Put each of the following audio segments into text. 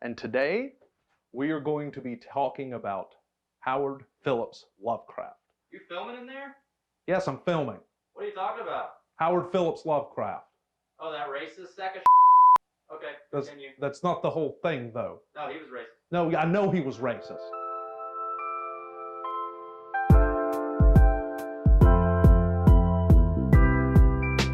and today we are going to be talking about Howard Phillip Lovecraft. You filming in there? Yes, I'm filming. What are you talking about? Howard Phillip Lovecraft. Oh, that racist sack of Okay, continue. That's not the whole thing, though. No, he was racist. No, I know he was racist.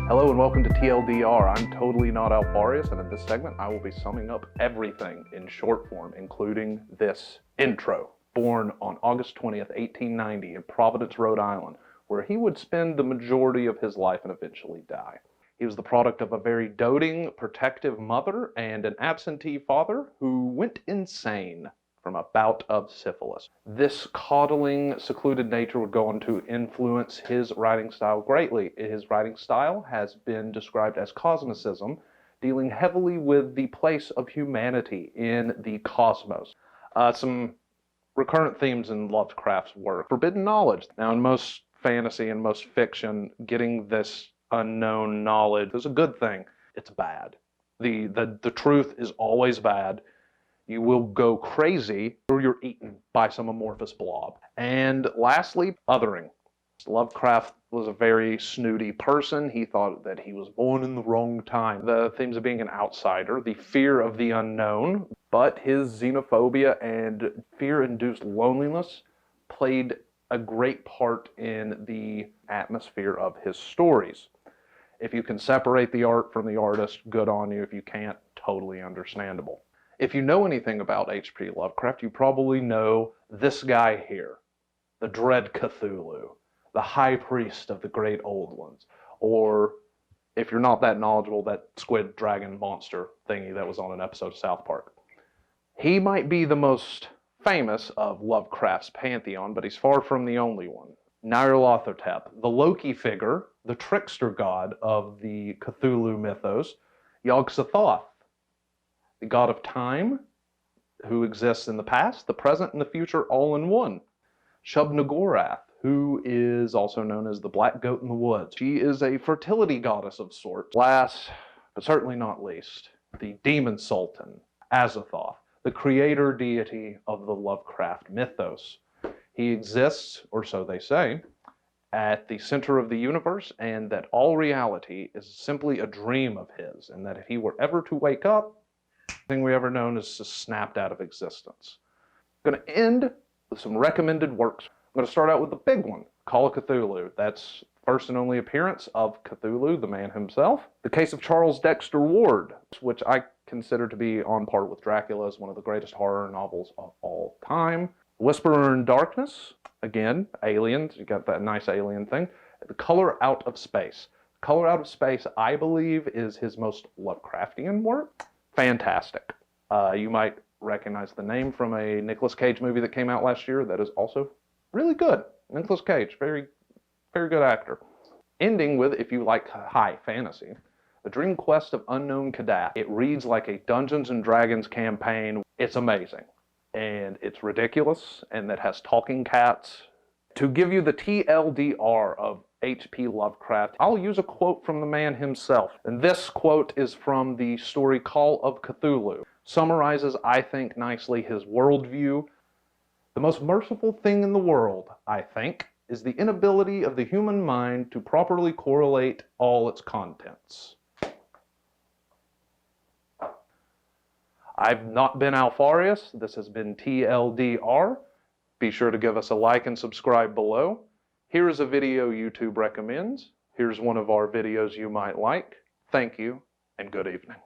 Hello and welcome to TLDR. I'm totally not Alfarius, and in this segment I will be summing up everything in short form, including this intro. Born on August 20th, 1890 in Providence, Rhode Island, where he would spend the majority of his life and eventually die. He was the product of a very doting, protective mother and an absentee father who went insane from a bout of syphilis. This coddling, secluded nature would go on to influence his writing style greatly. His writing style has been described as cosmicism, dealing heavily with the place of humanity in the cosmos. Some recurrent themes in Lovecraft's work. Forbidden knowledge. Now, in most fantasy and most fiction, getting this unknown knowledge is a good thing. It's bad. The truth is always bad. You will go crazy or you're eaten by some amorphous blob. And lastly, othering. Lovecraft was a very snooty person. He thought that he was born in the wrong time. The themes of being an outsider, the fear of the unknown, but his xenophobia and fear-induced loneliness played a great part in the atmosphere of his stories. If you can separate the art from the artist, good on you. If you can't, totally understandable. If you know anything about H.P. Lovecraft, you probably know this guy here, the Dread Cthulhu, the High Priest of the Great Old Ones, or if you're not that knowledgeable, that squid dragon monster thingy that was on an episode of South Park. He might be the most famous of Lovecraft's pantheon, but he's far from the only one. Nyarlathotep, the Loki figure, the trickster god of the Cthulhu mythos, Yog-Sothoth, the god of time, who exists in the past, the present, and the future all in one. Shub-Niggurath, who is also known as the Black Goat in the Woods. She is a fertility goddess of sorts. Last, but certainly not least, the Demon Sultan, Azathoth, the creator deity of the Lovecraft mythos. He exists, or so they say, at the center of the universe, and that all reality is simply a dream of his, and that if he were ever to wake up, everything we ever known is just snapped out of existence. I'm going to end with some recommended works. I'm going to start out with the big one, Call of Cthulhu. That's first and only appearance of Cthulhu, the man himself. The Case of Charles Dexter Ward, which I consider to be on par with Dracula as one of the greatest horror novels of all time. Whisperer in Darkness, again, aliens, you got that nice alien thing. The Color Out of Space. Color Out of Space, I believe, is his most Lovecraftian work. Fantastic. You might recognize the name from a Nicolas Cage movie that came out last year that is also really good. Nicolas Cage, very, very good actor. Ending with, if you like high fantasy, The Dream Quest of Unknown Kadath. It reads like a Dungeons & Dragons campaign. It's amazing. And it's ridiculous, and that has talking cats. To give you the TLDR of H.P. Lovecraft, I'll use a quote from the man himself. And this quote is from the story Call of Cthulhu. Summarizes, I think, nicely his worldview. The most merciful thing in the world, I think, is the inability of the human mind to properly correlate all its contents. I've not been Alfarius. This has been TLDR. Be sure to give us a like and subscribe below. Here is a video YouTube recommends. Here's one of our videos you might like. Thank you, and good evening.